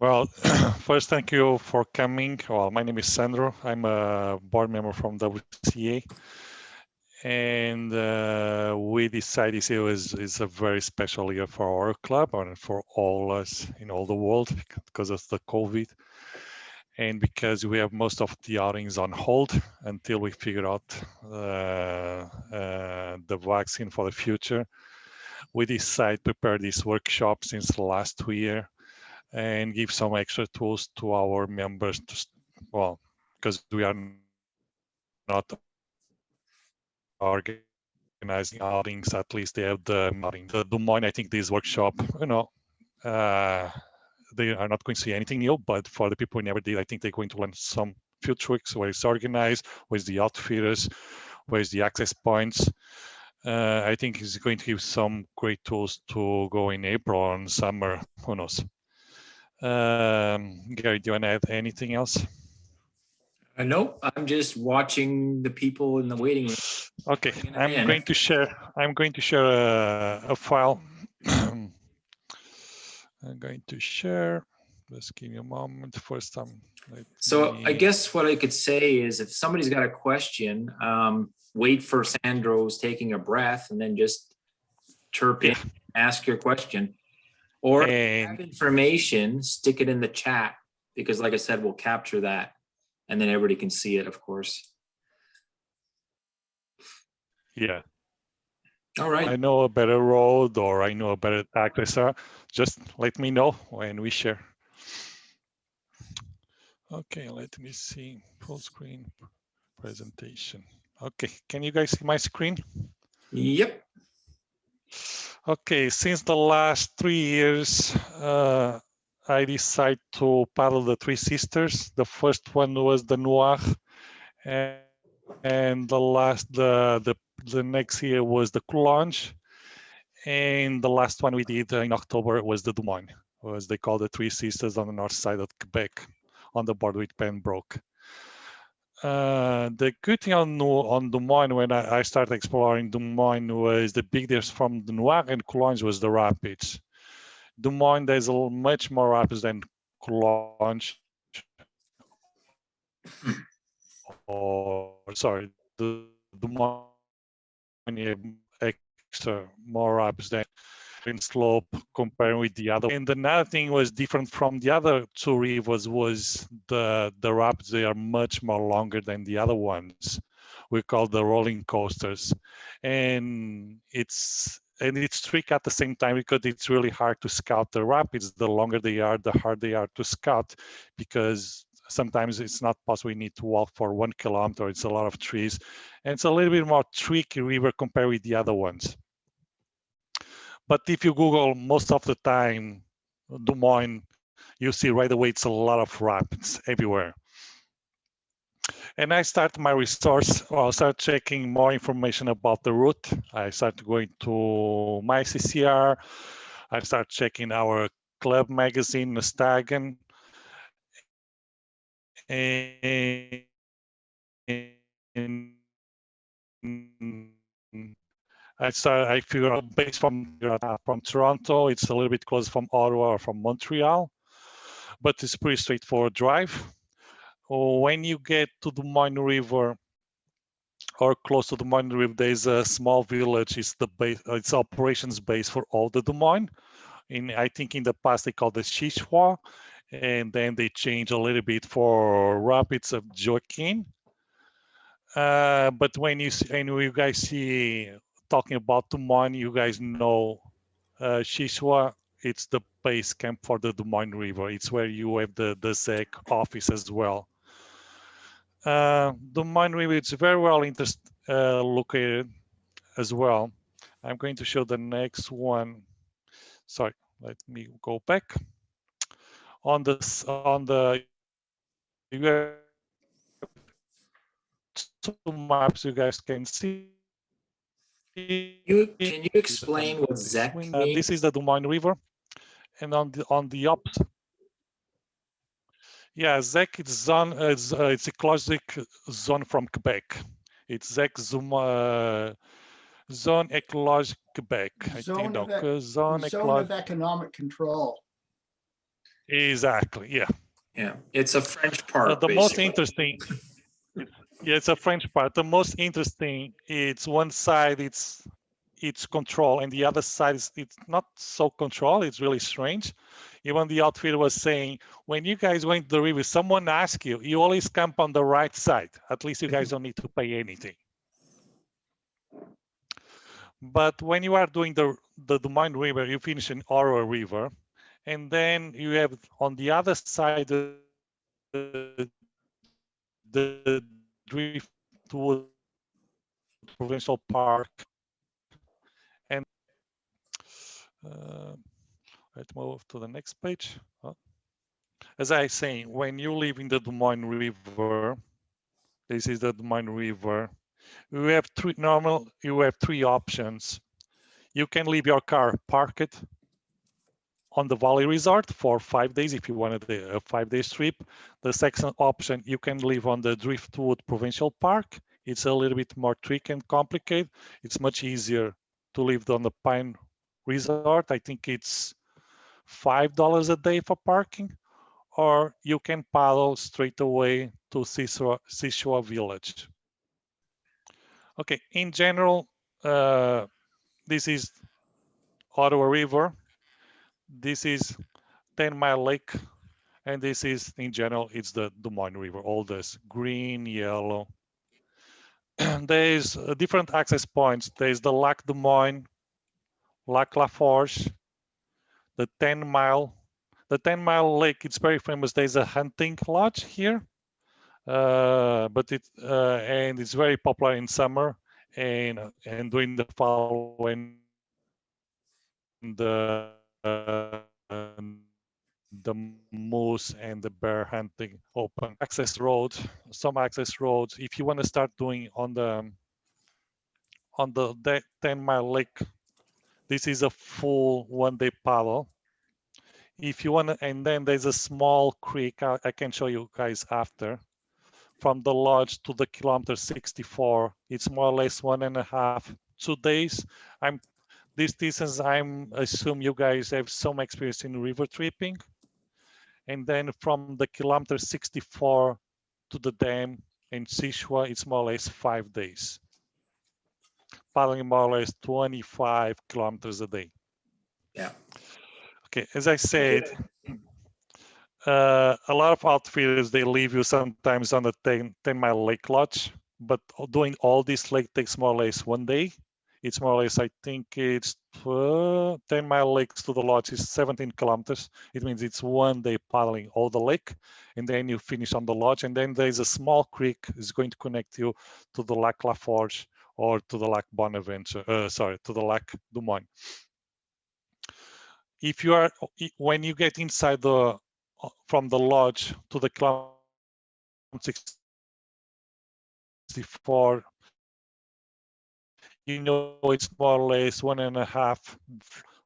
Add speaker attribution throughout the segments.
Speaker 1: Well, first, thank you for coming. Well, my name is Sandro. I'm a board member from WCA, and we decided this year is a very special year for our club and for all us in all the world because of the COVID, and because we have most of the outings on hold until we figure out the vaccine for the future. We decided to prepare this workshop since the last 2 years and give some extra tools to our members to, well, because we are not organizing outings, at least they have the outing. The Dumoine, I think this workshop, they are not going to see anything new, but for the people who never did, I think they're going to learn some few tricks, where it's organized, where's the outfitters, where's the access points. I think it's going to give some great tools to go in April and summer, who knows. Gary, do you want to add anything else?
Speaker 2: Nope, I'm just watching the people in the waiting room.
Speaker 1: Okay, I'm going to share a file. I'm going to share. Just give me a moment. First time.
Speaker 2: So I guess what I could say is if somebody's got a question, wait for Sandro's taking a breath and then just chirp in, ask your question. Or if you have information, stick it in the chat because like I said, we'll capture that and then everybody can see it, of course.
Speaker 1: Yeah.
Speaker 2: All right.
Speaker 1: I know a better road or I know a better access. Just let me know when we share. Okay, let me see. Full screen presentation. Okay, can you guys see my screen?
Speaker 2: Yep.
Speaker 1: Okay, since the last 3 years, I decided to paddle the Three Sisters. The first one was the Noir, and the next year was the Coulange, and the last one we did in October was the Dumoine, as they call the Three Sisters on the north side of Quebec, on the border with Pembroke. The good thing on Dumoine when I started exploring Dumoine was the big difference from the Noir and Coulange was the rapids. Dumoine, there's much more rapids than Coulange. Or sorry, the Dumoine extra more rapids than in slope comparing with the other. And another thing was different from the other two rivers was the rapids. They are much more longer than the other ones. We call the rolling coasters, and it's tricky at the same time because it's really hard to scout the rapids. The longer they are, the harder they are to scout because sometimes it's not possible. You need to walk for 1 kilometer. It's a lot of trees, and it's a little bit more tricky river compared with the other ones. But if you Google most of the time, Dumoine, you see right away it's a lot of rapids everywhere. And I start my resource, well, I start checking more information about the route. I start going to my CCR. I start checking our club magazine, Stagen. And I figure out based from Toronto, it's a little bit close from Ottawa or from Montreal, but it's pretty straightforward drive. When you get to the Dumoine River or close to the Dumoine River, there's a small village. It's the base, it's operations base for all the Dumoine. I think in the past they called it Shishwa, and then they changed a little bit for Rapids of Joaquin. But when you guys see talking about Dumoine, you guys know Shishwa, it's the base camp for the Dumoine River. It's where you have the ZEC office as well. Dumoine River, it's very well located as well. I'm going to show the next one. Sorry, let me go back. On the you have two maps you guys can see.
Speaker 2: Can you explain what ZEC means?
Speaker 1: This is the Dumoine River, and on the opposite. Yeah, ZEC is zone. It's ecological zone from Quebec. It's ZEC zone ecologique Quebec.
Speaker 3: Zone of economic control.
Speaker 1: Exactly. Yeah.
Speaker 2: Yeah, it's a French part,
Speaker 1: The most
Speaker 2: basically.
Speaker 1: interesting, yeah, it's a French part. The most interesting, it's one side, it's control, and the other side is it's not so control. It's really strange. Even the outfitter was saying, when you guys went to the river, someone asks you, you always camp on the right side. At least you guys don't need to pay anything. But when you are doing the Dumoine River, you finish in Oro River, and then you have on the other side the Driftwood Provincial Park, and let's move to the next page. As I saying, when you live in the Dumoine River, this is the Dumoine River. You have three options. You can leave your car parked on the Valley Resort for 5 days if you wanted a 5-day trip. The second option, you can live on the Driftwood Provincial Park. It's a little bit more tricky and complicated. It's much easier to live on the Pine Resort. I think it's $5 a day for parking, or you can paddle straight away to Seashore Village. Okay, in general, this is Ottawa River. This is 10 Mile Lake, and this is, in general, it's the Dumoine River, all this green, yellow. There's different access points. There's the Lac Dumoine, Lac Laforge, the 10 Mile. The 10 Mile Lake, it's very famous. There's a hunting lodge here, and it's very popular in summer and during the fall when the moose and the bear hunting open. Some access roads. If you want to start doing on the 10 Mile Lake, this is a full 1-day paddle. If you want to, and then there's a small creek. I can show you guys after. From the lodge to the kilometer 64, it's more or less 1.5, 2 days. This distance, I'm assume you guys have some experience in river tripping. And then from the kilometer 64 to the dam in Seashore, it's more or less 5 days. Paddling more or less 25 kilometers a day.
Speaker 2: Yeah.
Speaker 1: Okay, as I said, a lot of outfitters, they leave you sometimes on the 10-mile lake lodge, but doing all this lake takes more or less 1 day. It's more or less, I think it's 10-mile lakes to the lodge is 17 kilometers. It means it's 1 day paddling all the lake, and then you finish on the lodge, and then there's a small creek is going to connect you to the Lac Laforge or to the Lac Bonaventure, to the Lac Dumoine. If you are, when you get inside from the lodge to the kilometer 64, you know it's more or less 1.5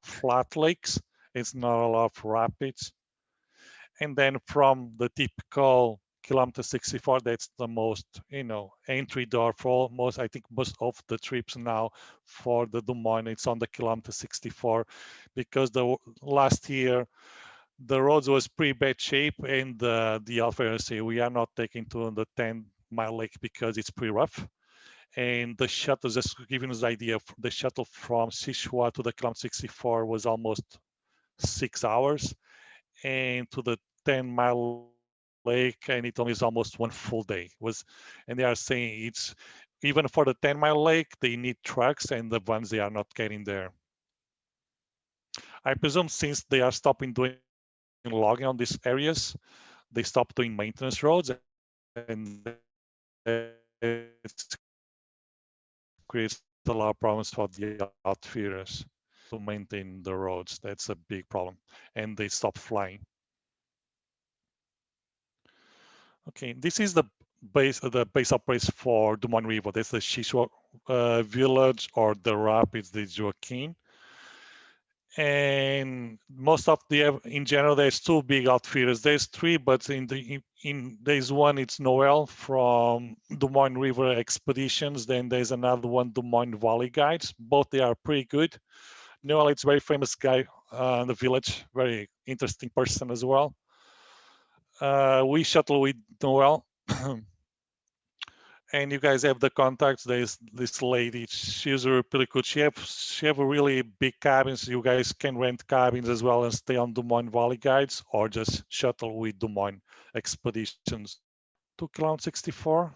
Speaker 1: flat lakes. It's not a lot of rapids. And then from the typical kilometer 64, that's the most, entry door for most, I think most of the trips now for the Dumoine, it's on the kilometer 64, because the last year, the roads was pretty bad shape, and the outfitter say we are not taking to the 10-mile lake because it's pretty rough. And the shuttle, just giving us the idea, the shuttle from Seashore to the kilometer 64 was almost 6 hours, and to the 10-mile lake, and it only is almost 1 full day. And they are saying it's even for the 10-mile lake, they need trucks, and the ones they are not getting there. I presume since they are stopping doing logging on these areas, they stopped doing maintenance roads, and it creates a lot of problems for the outfitters to maintain the roads. That's a big problem, and they stop flying. Okay, this is the base of place for Dumoine River. That's the Seashore Village, or the Rapids de Joaquin. And most of in general, there's 2 big outfitters. There's 3, but there's one, it's Noel from Dumoine River Expeditions. Then there's another one, Dumoine Valley Guides. Both, they are pretty good. Noel, it's a very famous guy in the village, very interesting person as well. We shuttle with Noel. And you guys have the contacts. There's this lady, she's really good. She have a really big cabins. You guys can rent cabins as well and stay on Dumoine Valley Guides or just shuttle with Dumoine Expeditions. 2 km 64.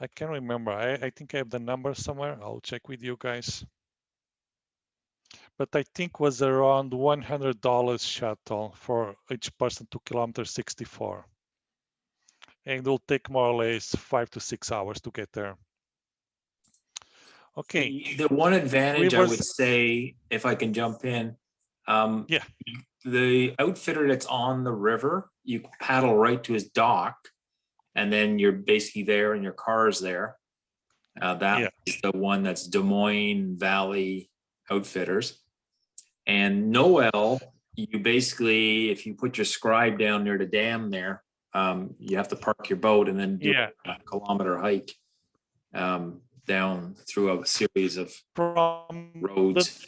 Speaker 1: I can't remember. I think I have the number somewhere. I'll check with you guys. But I think was around $100 shuttle for each person, 2 km 64. And it will take more or less 5 to 6 hours to get there. Okay.
Speaker 2: The one advantage I would
Speaker 1: Rivers.
Speaker 2: say, if I can jump in,
Speaker 1: Yeah.
Speaker 2: the outfitter that's on the river, you paddle right to his dock, and then you're basically there, and your car is there. That is the one that's Des Moines Valley Outfitters. And Noel, you basically, if you put your scribe down near the dam there, you have to park your boat and then do a kilometer hike down through a series of roads.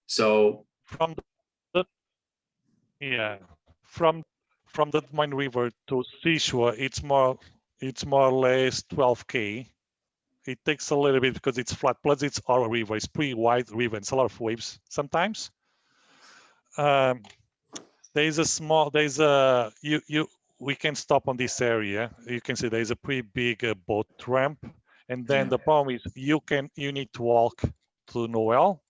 Speaker 2: So
Speaker 1: from the Des Moines River to Seashore, it's more or less 12K. It takes a little bit because it's flat. Plus, it's our river. It's pretty wide river. It's a lot of waves sometimes. We can stop on this area. You can see there's a pretty big boat ramp. And then the problem is you need to walk to Noel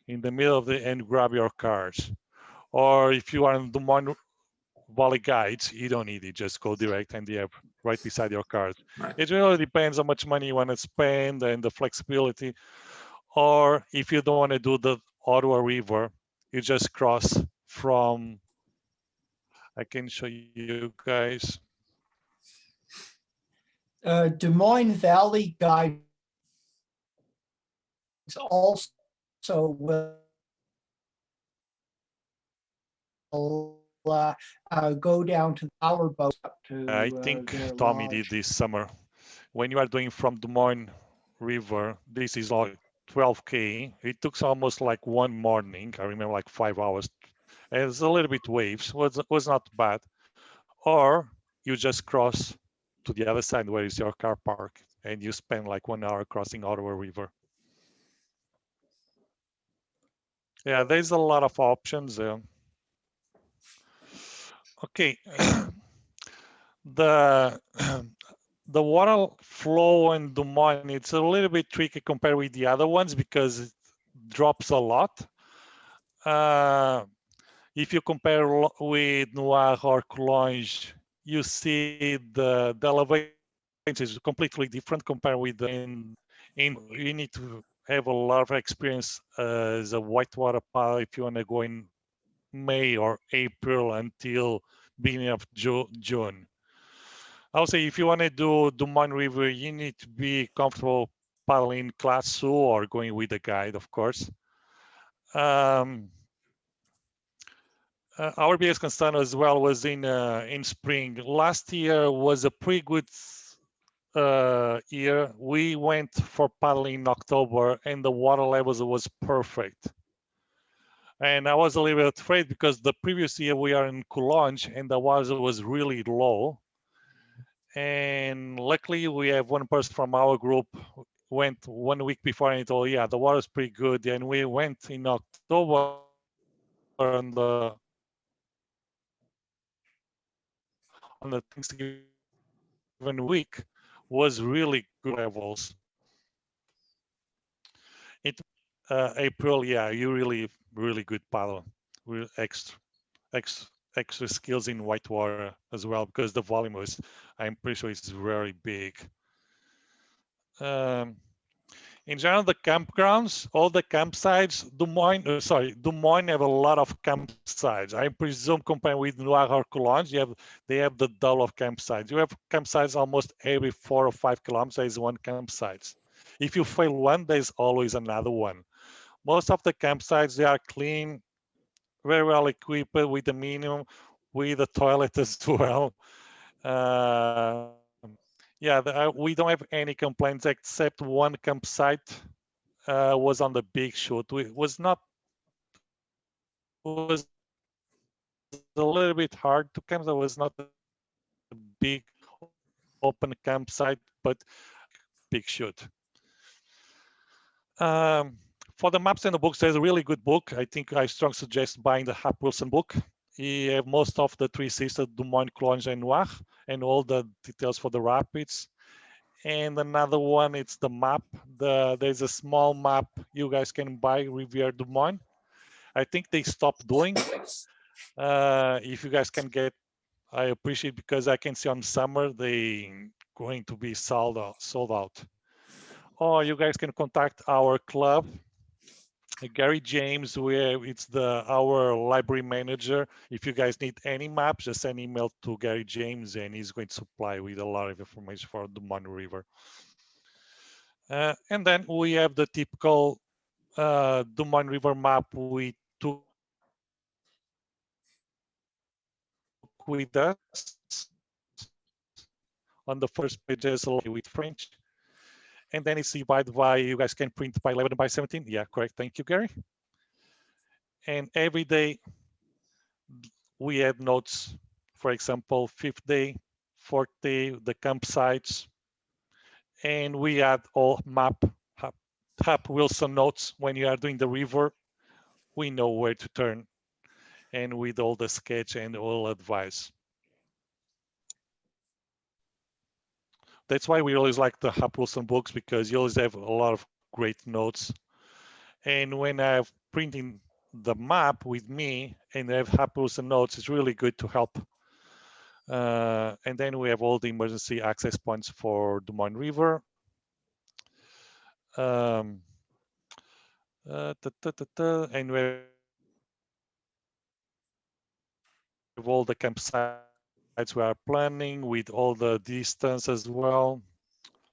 Speaker 1: in the middle of and grab your cars. Or if you are in Des Moines Valley Guides, you don't need it. Just go direct and you have right beside your cars.
Speaker 2: Right.
Speaker 1: It really depends how much money you want to spend and the flexibility. Or if you don't want to do the Ottawa River, you just cross from, I can show you guys.
Speaker 3: Des Moines Valley Guide also will go down to our boat.
Speaker 1: I think Tommy did this summer. When you are doing from Des Moines River, this is like 12K. It took almost like one morning. I remember like 5 hours. And it's a little bit waves. Was not bad. Or you just cross to the other side where is your car park, and you spend like 1 hour crossing Ottawa River. Yeah, there's a lot of options. Okay. The water flow in Des Moines, it's a little bit tricky compared with the other ones because it drops a lot. If you compare with Noir or Coulanges, you see the elevation is completely different compared with you need to have a lot of experience as a whitewater pilot if you want to go in May or April until beginning of June. I'll say if you want to do Des Moines River, you need to be comfortable paddling Class 2 or going with a guide, of course. Our biggest concern as well was in spring. Last year was a pretty good year. We went for paddling in October and the water levels was perfect. And I was a little bit afraid because the previous year we are in Coulanges and the water was really low. And luckily we have one person from our group went 1 week before and he told, yeah, the water is pretty good. And we went in October on the Thanksgiving week was really good levels. April, yeah, you really good paddle, real extra skills in whitewater as well because the volume was, I'm pretty sure it's very big. In general, the campgrounds, all the campsites, Des Moines have a lot of campsites. I presume compared with Noir or Coulanges, they have the double of campsites. You have campsites almost every 4 or 5 kilometers, there is one campsite. If you fail one, there's always another one. Most of the campsites, they are clean, very well equipped with the minimum, with the toilet as well. Yeah, we don't have any complaints except one campsite was on the big shoot. It was not, was a little bit hard to camp. There was not a big open campsite, but big shoot. For the maps and the books, there's a really good book. I think I strongly suggest buying the Hap Wilson book. He have most of the three sisters, Dumoine, Clonge, and Noir, and all the details for the rapids. And another one, it's the map. There's a small map you guys can buy, Rivière Dumoine. I think they stopped doing. If you guys can get, I appreciate, because I can see on summer they going to be sold out. Or you guys can contact our club, Gary James, where it's our library manager. If you guys need any maps, just send email to Gary James and he's going to supply with a lot of information for the Dumoine River. And then we have the typical Dumoine River map we took with us. On the first page is with French. And then it's divided by, you guys can print by 11 by 17. Yeah, correct. Thank you, Gary. And every day we add notes. For example, 5th day, 4th day, the campsites. And we add all Hap Wilson notes. When you are doing the river, we know where to turn. And with all the sketch and all advice. That's why we always like the Hap Wilson books, because you always have a lot of great notes. And when I'm printing the map with me and I have Hap Wilson notes, it's really good to help. And then we have all the emergency access points for Dumoine River. And we have all the campsites we are planning with all the distance as well.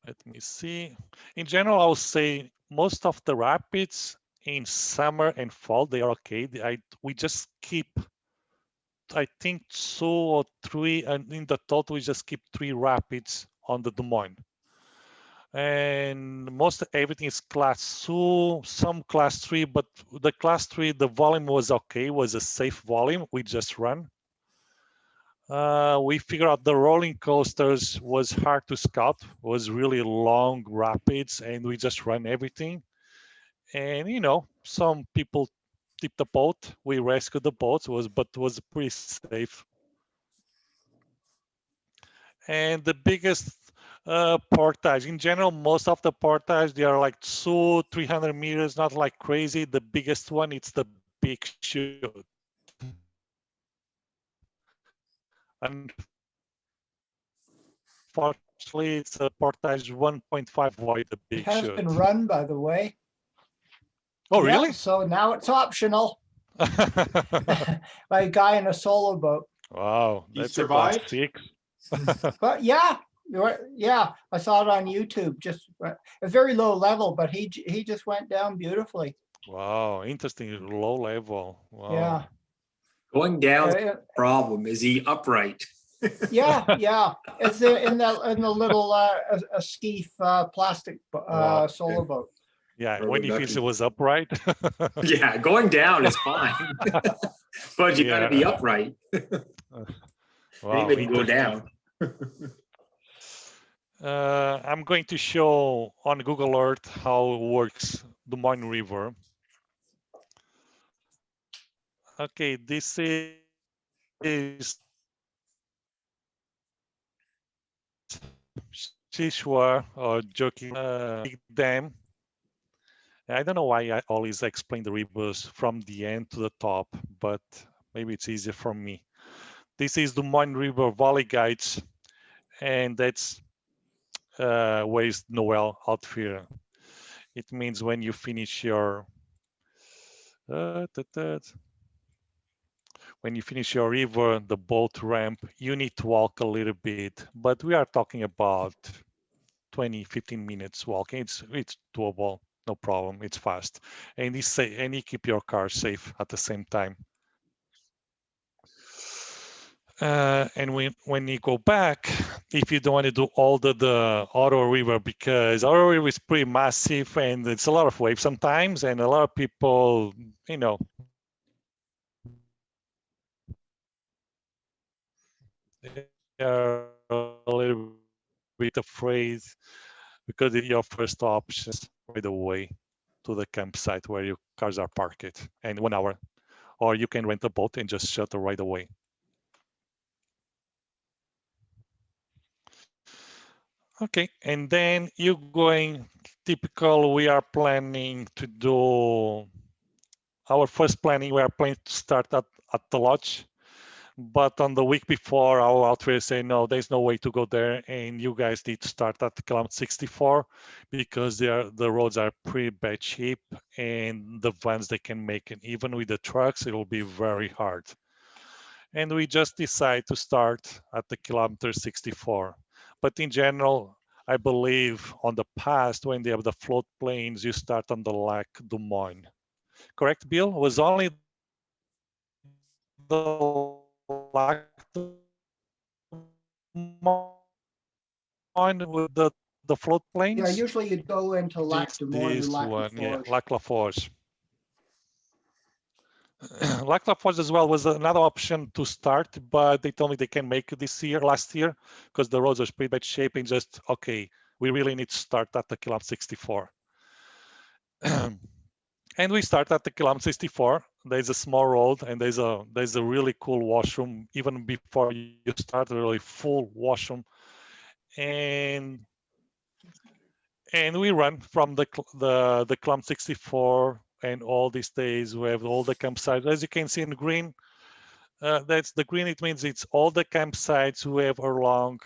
Speaker 1: Let me see. In general, I would say most of the rapids in summer and fall, they are okay. We just keep, I think, 2 or 3, and in the total, we just keep 3 rapids on the Dumoine. And most everything is class 2, some class 3, but the class 3, the volume was okay, was a safe volume. We just run. We figured out the rolling coasters was hard to scout, was really long rapids, and we just run everything. And you know, some people tipped the boat. We rescued the boat, but was pretty safe. And the biggest portage, in general, most of the portage, they are like 200-300 meters, not like crazy. The biggest one, it's the big chute. Unfortunately, it's a portage 1.5 wide, the big
Speaker 3: It has
Speaker 1: chute.
Speaker 3: been run, by the way.
Speaker 1: Oh,
Speaker 3: Yeah,
Speaker 1: really?
Speaker 3: so now it's optional by a guy in a solo boat.
Speaker 1: Wow,
Speaker 4: You
Speaker 1: that's a class
Speaker 4: survived?
Speaker 1: 6.
Speaker 3: But yeah, I saw it on YouTube. Just a very low level, but he just went down beautifully.
Speaker 1: Wow, interesting, low level. Wow.
Speaker 3: Yeah.
Speaker 2: Going down,
Speaker 3: Uh,
Speaker 2: problem, is he upright?
Speaker 3: yeah, yeah. It's in the little a ski plastic
Speaker 1: Wow.
Speaker 3: solo boat.
Speaker 1: Yeah,
Speaker 2: Rubber
Speaker 1: when you
Speaker 2: ducky.
Speaker 1: finish, it was upright.
Speaker 2: Yeah, going down is fine. But you gotta be
Speaker 1: Yeah.
Speaker 2: upright.
Speaker 1: Wow,
Speaker 2: Anybody can go
Speaker 1: interesting.
Speaker 2: down.
Speaker 1: I'm going to show on Google Earth how it works, Dumoine River. Okay, this is Shishwa or Joking Big Dam. I don't know why I always explain the rivers from the end to the top, but maybe it's easier for me. This is Dumoine River Valley Guides, and that's where is Noel Outfield. It means when you finish your when you finish your river, the boat ramp, you need to walk a little bit, but we are talking about 20-15 minutes walking. It's doable, no problem. It's fast, and you keep your car safe at the same time. And when you go back, if you don't want to do all the Ottawa River, because Ottawa River is pretty massive and it's a lot of waves sometimes, and a lot of people, you know, they are a little bit afraid because it's your first options right away to the campsite where your cars are parked and 1 hour, or you can rent a boat and just shuttle right away. Okay, and then you going typical, we are planning to do our first planning, we are planning to start at the lodge. But on the week before, our outfitters say, no, there's no way to go there. And you guys need to start at kilometer 64 because the roads are pretty bad shape and the vans they can make it. Even with the trucks, it'll be very hard. And we just decide to start at the kilometer 64. But in general, I believe on the past, when they have the float planes, you start on the Lac Dumoine. Correct, Bill? Was only the Lac Dumoine with the float
Speaker 3: Yeah,
Speaker 1: planes?
Speaker 3: usually you'd go into Lac Des Moines or
Speaker 1: This
Speaker 3: Lac
Speaker 1: one, yeah,
Speaker 3: Laforge.
Speaker 1: Lac Laforge. Lac Laforge as well was another option to start, but they told me they can make it last year, because the roads are pretty bad shape and just, okay, we really need to start at the kilometer 64. And we start at the kilometer 64. There's a small road and there's a really cool washroom even before you start, a really full washroom. And we run from the kilometer 64, and all these days we have all the campsites. As you can see in green, that's the green. It means it's all the campsites we have along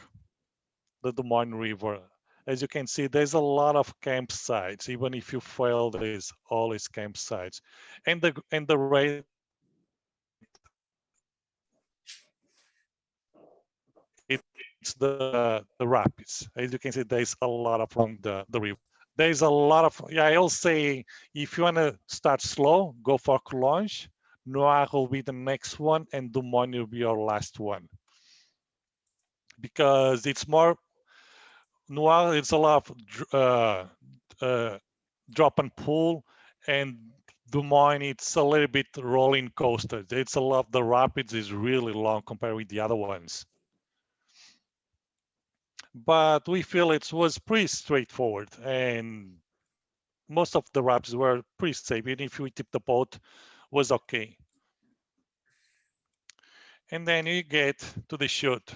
Speaker 1: the Dumoine River. As you can see, there's a lot of campsites. Even if you fail, there's always campsites, and the rate. It's the rapids. As you can see, there's a lot of along the river. There's a lot of, yeah, I'll say, if you want to start slow, go for Coulanges. Noir will be the next one, and Dumoine will be your last one. Because it's more, Noir, it's a lot of drop and pull, and Dumoine, it's a little bit rolling coaster. It's a lot, the rapids is really long compared with the other ones. But we feel it was pretty straightforward, and most of the rapids were pretty safe. Even if we tipped the boat, was okay. And then you get to the chute.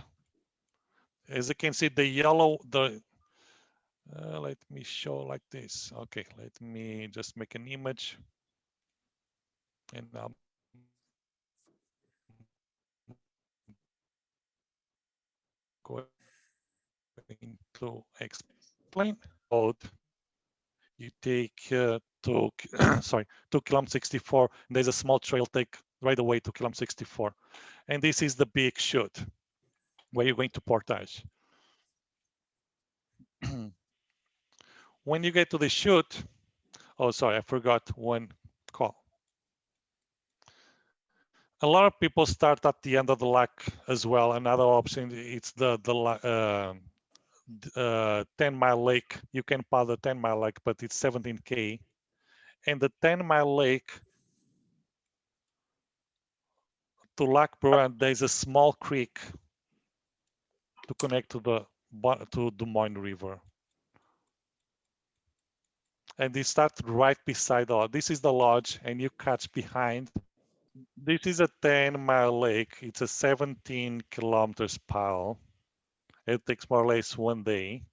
Speaker 1: As you can see, the yellow, let me show like this. Okay, let me just make an image. And I'm going to explain. You take to sorry, to kilometer 64. There's a small trail take right away to kilometer 64, and this is the big chute where you're going to portage. When you get to the chute, oh sorry, I forgot one call. A lot of people start at the end of the lac as well. Another option, it's the 10-mile lake. You can pass the 10-mile lake, but it's 17K. And the 10-mile lake to Lac Brun, there's a small creek to connect to Des Moines River. And it starts right beside the lodge. This is the lodge, and you catch behind. This is a 10-mile lake. It's a 17 kilometers paddle. It takes more or less 1 day.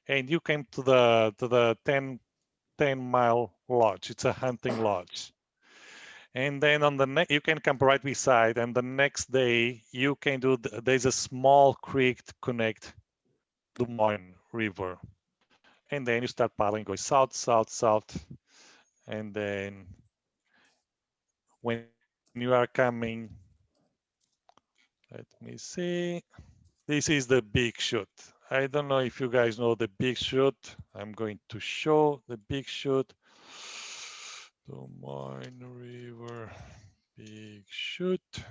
Speaker 1: And you came to the 10-mile lodge. It's a hunting lodge. And then on the next, you can camp right beside. And the next day, you can do. There's a small creek to connect Des Moines River. And then you start paddling, going south, south, south. And then when you are coming, let me see. This is the big chute. I don't know if you guys know the big chute. I'm going to show the big chute. Des Moines River, big chute.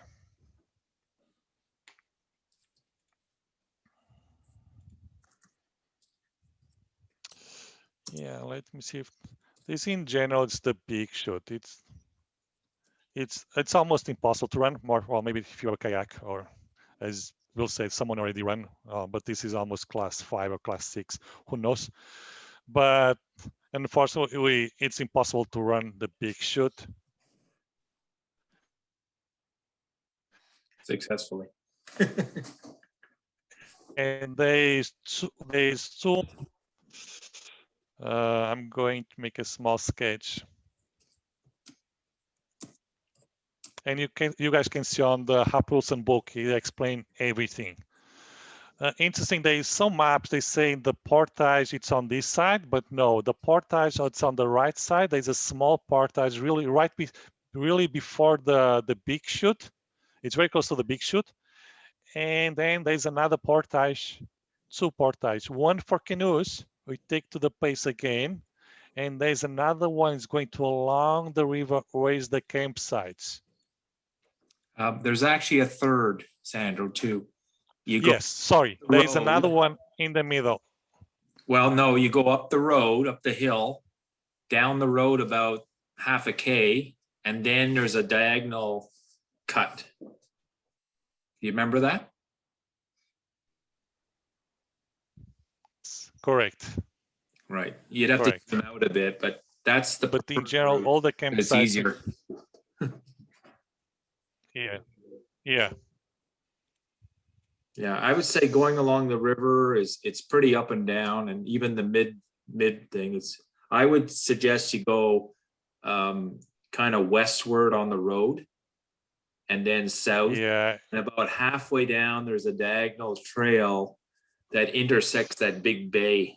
Speaker 1: Yeah, let me see if this in general, it's the big shot. It's almost impossible to run more. Well, maybe if you have a kayak, or as we'll say, someone already run, but this is almost class 5 or class 6, who knows? But unfortunately, it's impossible to run the big shoot.
Speaker 2: Successfully.
Speaker 1: And there's two. I'm going to make a small sketch, and you guys can see on the Hap Wilson book, he explained everything. Interesting, there is some maps, they say the portage it's on this side, but no, the portage it's on the right side. There's a small portage really before the big chute. It's very close to the big chute. And then there's another portage, two portage, one for canoes, we take to the place again. And there's another one is going to along the river, raise the campsites.
Speaker 2: There's actually a third, Sandro, too. You go
Speaker 1: Yes, sorry, there's another one in the middle.
Speaker 2: Well, no, you go up the road, up the hill, down the road about half a K, and then there's a diagonal cut. You remember that?
Speaker 1: Correct.
Speaker 2: Right. You'd have
Speaker 1: Correct.
Speaker 2: to zoom out a bit, but that's the.
Speaker 1: But in general, all the campsites.
Speaker 2: It's easier.
Speaker 1: Yeah. Yeah.
Speaker 2: Yeah, I would say going along the river it's pretty up and down, and even the mid thing is. I would suggest you go kind of westward on the road, and then south.
Speaker 1: Yeah.
Speaker 2: And about halfway down, there's a diagonal trail that intersects that big bay.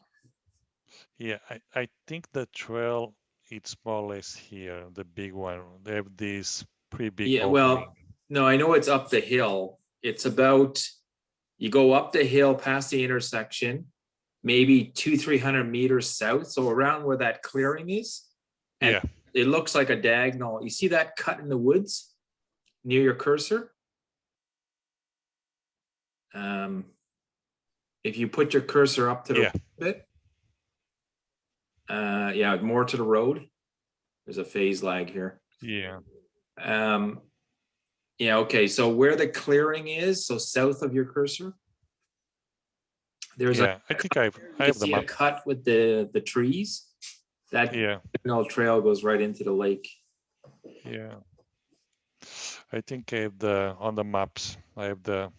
Speaker 1: Yeah, I think the trail it's more or less here, the big one. They have this pretty big.
Speaker 2: Yeah,
Speaker 1: opening.
Speaker 2: well, no, I know it's up the hill. It's about, you go up the hill past the intersection, maybe 200-300 meters south, so around where that clearing is. And
Speaker 1: yeah,
Speaker 2: it looks like a diagonal. You see that cut in the woods near your cursor? If you put your cursor up to the bit, yeah, more to the road. There's a phase lag here.
Speaker 1: Yeah.
Speaker 2: Yeah, okay, so where the clearing is, so south of your cursor, there's
Speaker 1: I think I have the
Speaker 2: see
Speaker 1: map.
Speaker 2: a cut with the trees. That trail goes right into the lake.
Speaker 1: Yeah. I think I have the, on the maps, I have the.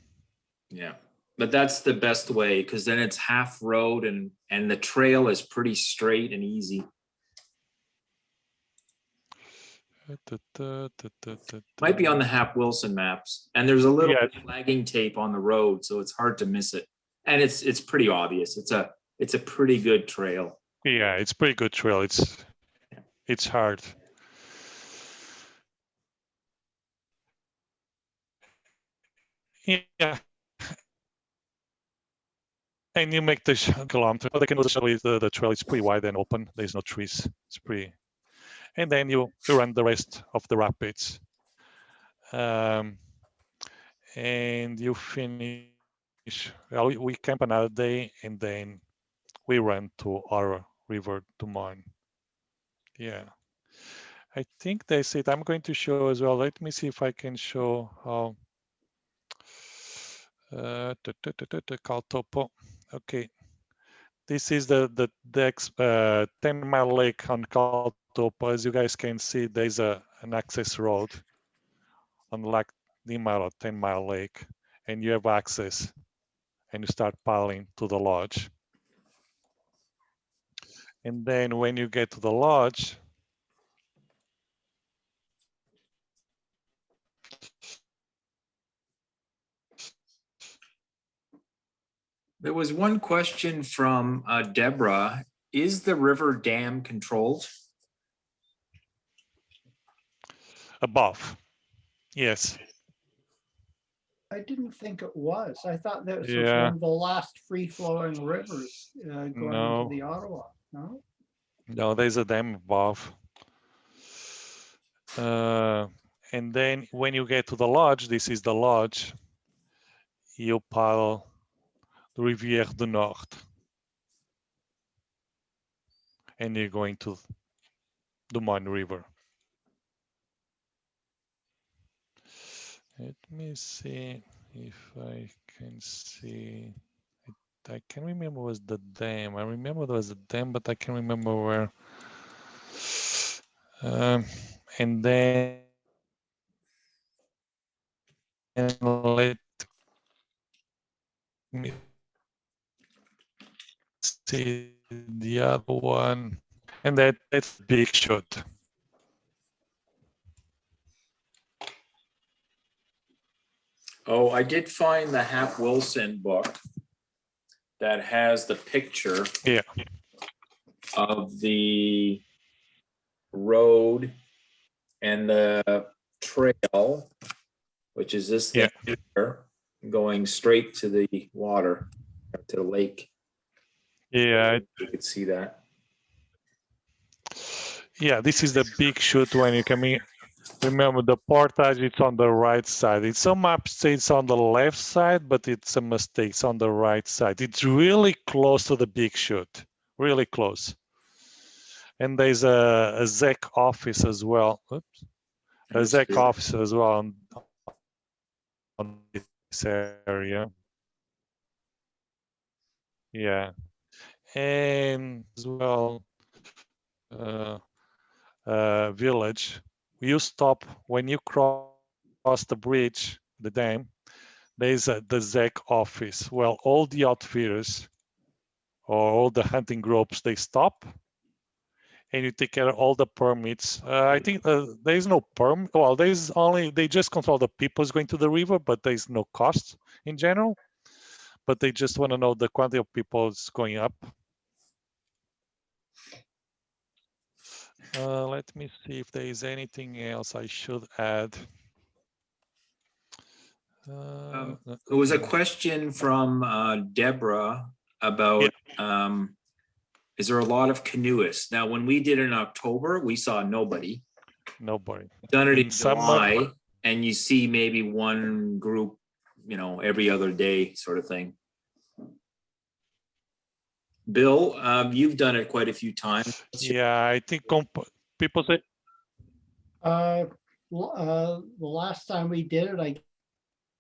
Speaker 2: Yeah, but that's the best way, because then it's half road and the trail is pretty straight and easy. Might be on the Hap Wilson maps, and there's a little flagging tape on the road, so it's hard to miss it. And it's pretty obvious. It's a pretty good trail.
Speaker 1: Yeah, it's pretty good trail. It's hard. Yeah. And you make the kilometer. But the trail is pretty wide and open. There's no trees. It's pretty. And then you run the rest of the rapids. And you finish. Well, we camp another day, and then we run to our river Dumoine. Yeah. I think that's it. I'm going to show as well. Let me see if I can show how. Caltopo. Okay. This is the 10-mile lake on Caltopo. As you guys can see, there's an access road on like the mile or 10-mile lake, and you have access, and you start paddling to the lodge. And then when you get to the lodge,
Speaker 2: There was one question from Deborah. Is the river dam controlled?
Speaker 1: above, yes.
Speaker 3: I didn't think it was. I thought that was one of the last free-flowing rivers going into the Ottawa. No?
Speaker 1: No, there's a dam above. And then when you get to the lodge, this is the lodge, you paddle the Rivière du Nord. and you're going to Dumoine River. Let me see if I can see. I can't remember was the dam. I remember there was a dam, but I can't remember where. And then let me see the other one, and that's Big Shot.
Speaker 2: Oh, I did find the Hap Wilson book that has the picture of the road and the trail, which is this thing here, going straight to the water, to the lake.
Speaker 1: Yeah,
Speaker 2: you could see that.
Speaker 1: Yeah, this is the Big Shoot when you come in. Remember, the portage, it's on the right side. It's some maps say it's on the left side, but it's a mistake. It's on the right side. It's really close to the Big Shoot, really close. And there's a ZEC office as well. Oops. A ZEC office as well on this area. Yeah. And as well, village, you stop when you cross the bridge, the dam, there's the ZEC office. Well, all the outfitters or all the hunting groups, they stop and you take care of all the permits. I think there's no permit. Well, there's only, they just control the people who's going to the river, but there's no cost in general. But they just want to know the quantity of people is going up. Let me see if there is anything else I should add.
Speaker 2: There was a question from Deborah about is there a lot of canoeists? Now, when we did it in October, we saw nobody.
Speaker 1: Nobody.
Speaker 2: Done it in July, and you see maybe one group, you know, every other day sort of thing. Bill, you've done it quite a few times.
Speaker 1: Yeah, I think people say.
Speaker 3: The last time we did it, I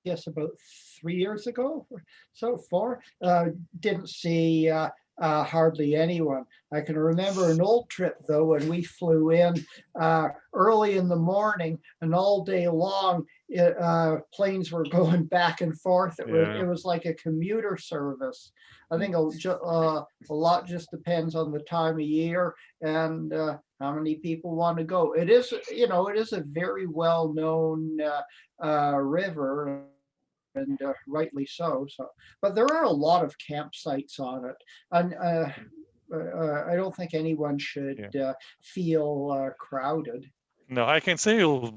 Speaker 3: guess about 3 years ago, so far, didn't see hardly anyone. I can remember an old trip though, when we flew in early in the morning and all day long, planes were going back and forth. It was like a commuter service. I think a lot just depends on the time of year and how many people want to go. It is, you know, it is a very well-known river, and rightly so. But there are a lot of campsites on it, and I don't think anyone should feel crowded.
Speaker 1: No, I can say you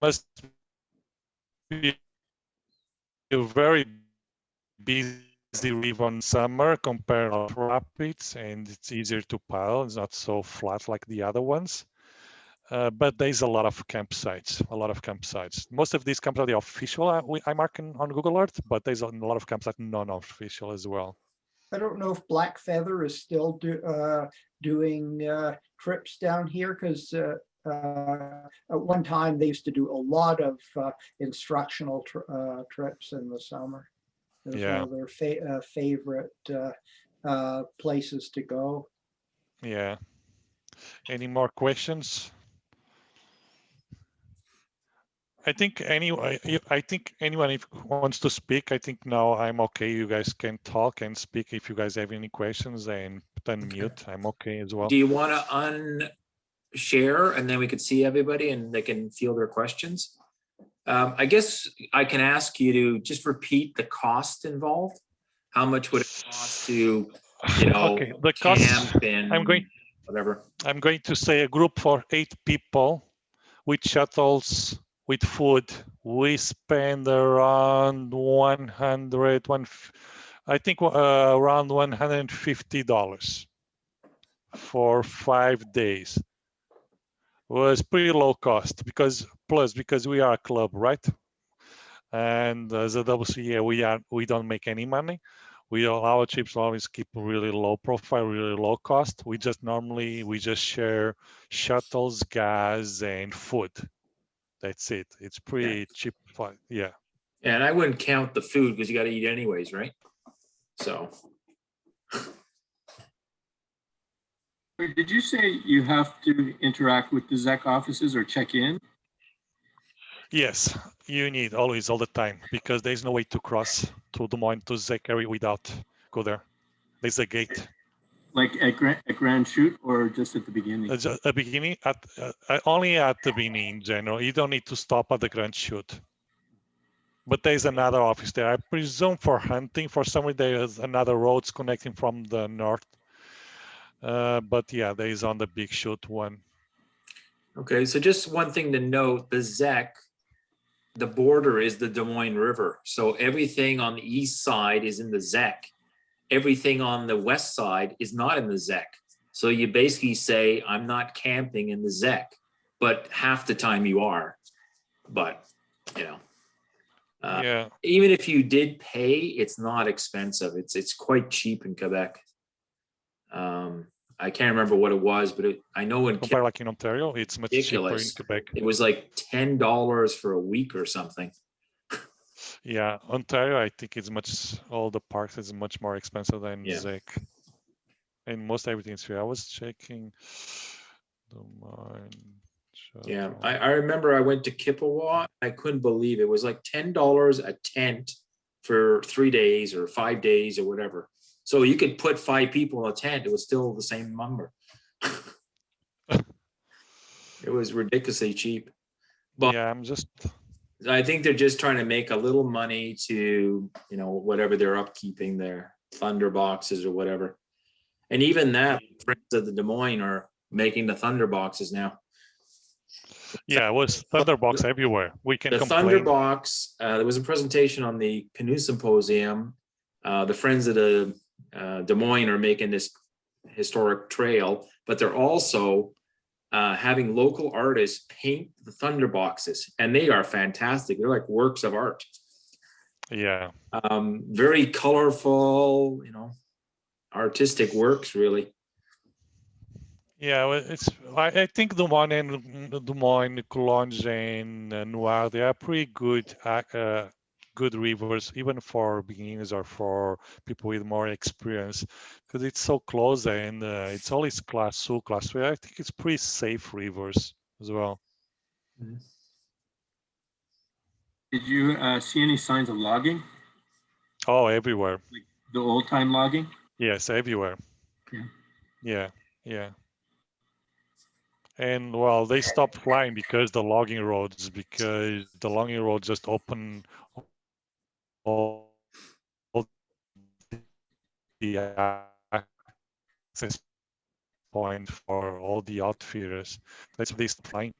Speaker 1: must be a very busy river on summer compared to rapids, and it's easier to paddle. It's not so flat like the other ones. But there's a lot of campsites, Most of these campsites are official, I mark on Google Earth, but there's a lot of campsites non-official as well.
Speaker 3: I don't know if Black Feather is still doing trips down here, because at one time they used to do a lot of instructional trips in the summer. It was one of their favorite places to go.
Speaker 1: Yeah. Any more questions? I think anyone if wants to speak, I think now I'm okay. You guys can talk and speak if you guys have any questions, and unmute. I'm okay as well.
Speaker 2: Do you want to unshare and then we could see everybody and they can field their questions? I guess I can ask you to just repeat the cost involved. How much would it cost to, you know,
Speaker 1: the
Speaker 2: camp
Speaker 1: cost,
Speaker 2: and whatever? I'm
Speaker 1: going to say a group for 8 people with shuttles, with food, we spend around around $150 for 5 days. Was pretty low cost because we are a club, right? And as a WCA, we don't make any money. our trips always keep really low profile, really low cost. We just share shuttles, gas, and food. That's it. It's pretty cheap. Yeah.
Speaker 2: And I wouldn't count the food because you got to eat anyways, right? So
Speaker 4: Wait, did you say you have to interact with the ZEC offices or check in?
Speaker 1: Yes, you need always, all the time, because there's no way to cross to Des Moines to Zach area without go there. There's a gate.
Speaker 4: Like at Grand Chute or just at the beginning?
Speaker 1: At the beginning, only at the beginning in general. You don't need to stop at the Grand Chute. But there's another office there. I presume for hunting, for some reason there's another roads connecting from the north. But yeah, there is on the Big Chute one.
Speaker 2: okay, so just one thing to note: the ZEC, the border is the Des Moines River. So everything on the east side is in the ZEC. Everything on the west side is not in the ZEC. So you basically say, I'm not camping in the ZEC, but half the time you are. But, you know,
Speaker 1: Yeah.
Speaker 2: even if you did pay, it's not expensive. It's quite cheap in Quebec. I can't remember what it was, but I know in
Speaker 1: Compare like in Ontario, it's much cheaper in
Speaker 2: ridiculous.
Speaker 1: Quebec.
Speaker 2: It was like $10 for a week or something.
Speaker 1: Yeah, Ontario, I think it's all the parks is much more expensive than
Speaker 2: Yeah.
Speaker 1: Zec. And most everything's free. I was checking Dumoine.
Speaker 2: Yeah, I remember I went to Kippawa. I couldn't believe it was like $10 a tent for 3 days or 5 days or whatever. So you could put 5 people in a tent. It was still the same number. It was ridiculously cheap. But
Speaker 1: yeah, I'm just.
Speaker 2: I think they're just trying to make a little money to, you know, whatever they're upkeeping their thunder boxes or whatever. And even that, friends of the Des Moines are making the thunder boxes now.
Speaker 1: Yeah, it was Thunderbox everywhere. We can
Speaker 2: The
Speaker 1: complain.
Speaker 2: Thunderbox, there was a presentation on the Canoe Symposium. The friends of the Des Moines are making this historic trail, but they're also having local artists paint the Thunderboxes, and they are fantastic. They're like works of art.
Speaker 1: Yeah.
Speaker 2: Very colorful, you know, artistic works, really.
Speaker 1: Yeah, well, I think Des Moines, Cologne, and Noir, they are pretty good good rivers, even for beginners or for people with more experience, because it's so close and it's always class 2, class 3. I think it's pretty safe rivers as well.
Speaker 4: Did you see any signs of logging?
Speaker 1: Oh, everywhere.
Speaker 4: Like the old time logging?
Speaker 1: Yes, everywhere.
Speaker 4: Yeah.
Speaker 1: Yeah. And well, they stopped flying because the logging roads just open all the access point for all the outfitters. That's why they stopped flying.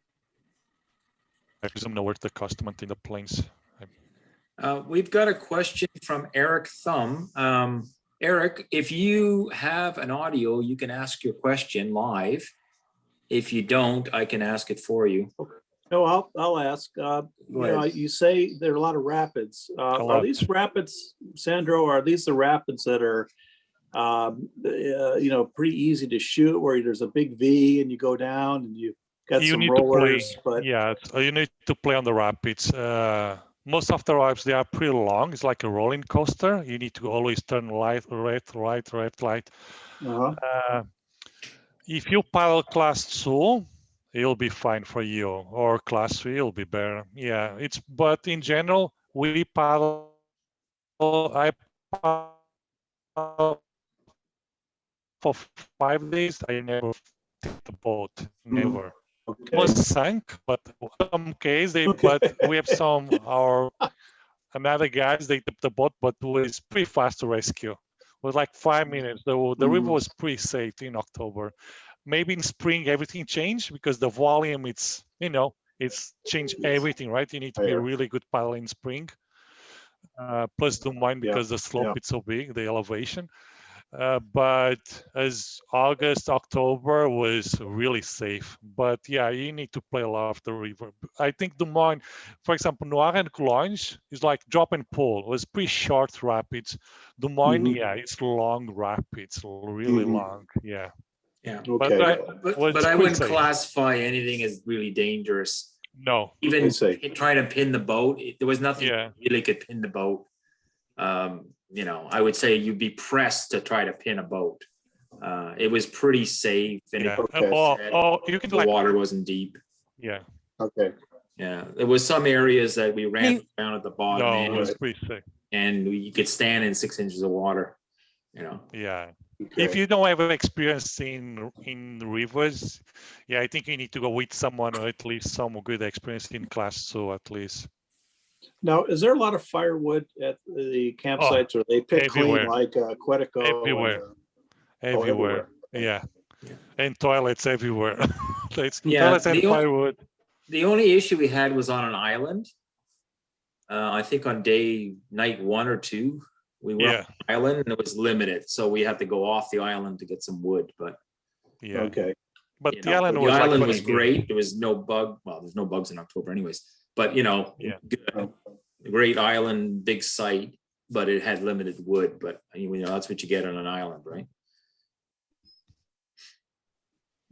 Speaker 1: I presume no worth the cost to maintain the planes.
Speaker 2: We've got a question from Eric Thumb. Eric, if you have an audio, you can ask your question live. If you don't, I can ask it for you.
Speaker 5: Okay. No, I'll ask. You say there are a lot of rapids. Are these rapids, Sandro? Are these the rapids that are, pretty easy to shoot, where there's a big V and you go down and you got some rollers? But
Speaker 1: yeah, you need to play on the rapids. Most of the rapids, they are pretty long. It's like a rolling coaster. You need to always turn right. If you paddle class 2, it'll be fine for you, or class 3, it'll be better. Yeah, but in general, I paddle for 5 days. I never take the boat, never.
Speaker 5: Okay.
Speaker 1: Was sunk, but in some case but we have another guys, they took the boat, but it was pretty fast to rescue. It was like 5 minutes. The river was pretty safe in October. Maybe in spring everything changed because the volume, it's changed everything, right? You need to be a really good paddler in spring. Plus Dumoine because the slope is so big, the elevation. But as August, October was really safe. But yeah, you need to play a lot of the river. I think Dumoine, for example, Noir and Coulanges is like drop and pull. It was pretty short rapids. Dumoine, yeah, it's long rapids, really long. Yeah.
Speaker 2: Yeah.
Speaker 5: Okay.
Speaker 2: But I wouldn't classify anything as really dangerous.
Speaker 1: No.
Speaker 2: Even
Speaker 5: I see.
Speaker 2: trying to pin the boat, there was nothing
Speaker 1: Yeah.
Speaker 2: really could pin the boat. I would say you'd be pressed to try to pin a boat. It was pretty safe, and
Speaker 1: Yeah. You can
Speaker 2: the water wasn't deep.
Speaker 1: Yeah.
Speaker 5: Okay.
Speaker 2: Yeah, there was some areas that we ran down at the bottom,
Speaker 1: No, it was pretty safe.
Speaker 2: and you could stand in 6 inches of water.
Speaker 1: Yeah.
Speaker 5: Okay.
Speaker 1: If you don't have experience in rivers, yeah, I think you need to go with someone or at least some good experience in class, so at least.
Speaker 5: Now, is there a lot of firewood at the campsites, or they pick
Speaker 1: everywhere.
Speaker 5: clean like Quetico?
Speaker 1: Everywhere. Everywhere. Yeah. And toilets everywhere. Toilets and firewood.
Speaker 2: The only issue we had was on an island. I think on night 1 or 2, we were on an island and it was limited, so we had to go off the island to get some wood. But
Speaker 5: okay.
Speaker 1: But the island was
Speaker 2: great. There was no bug. Well, there's no bugs in October, anyways. But good, great island, big site, but it had limited wood. But that's what you get on an island, right?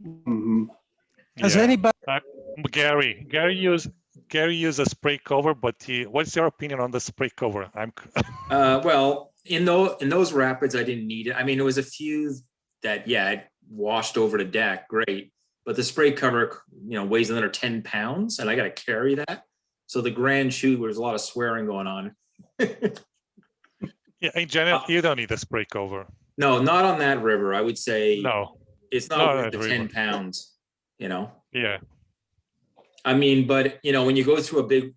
Speaker 5: Mm-hmm.
Speaker 6: Has anybody?
Speaker 1: Gary used a spray cover, but what's your opinion on the spray cover?
Speaker 2: Well, in those rapids, I didn't need it. I mean, there was a few that it washed over the deck, great, but the spray cover, weighs another 10 pounds, and I got to carry that. So the Grand Chute, there's a lot of swearing going on.
Speaker 1: Yeah, in general, you don't need a spray cover.
Speaker 2: No, not on that river. I would say
Speaker 1: no.
Speaker 2: It's not worth the 10 pounds,
Speaker 1: Yeah.
Speaker 2: I mean, but when you go through a big,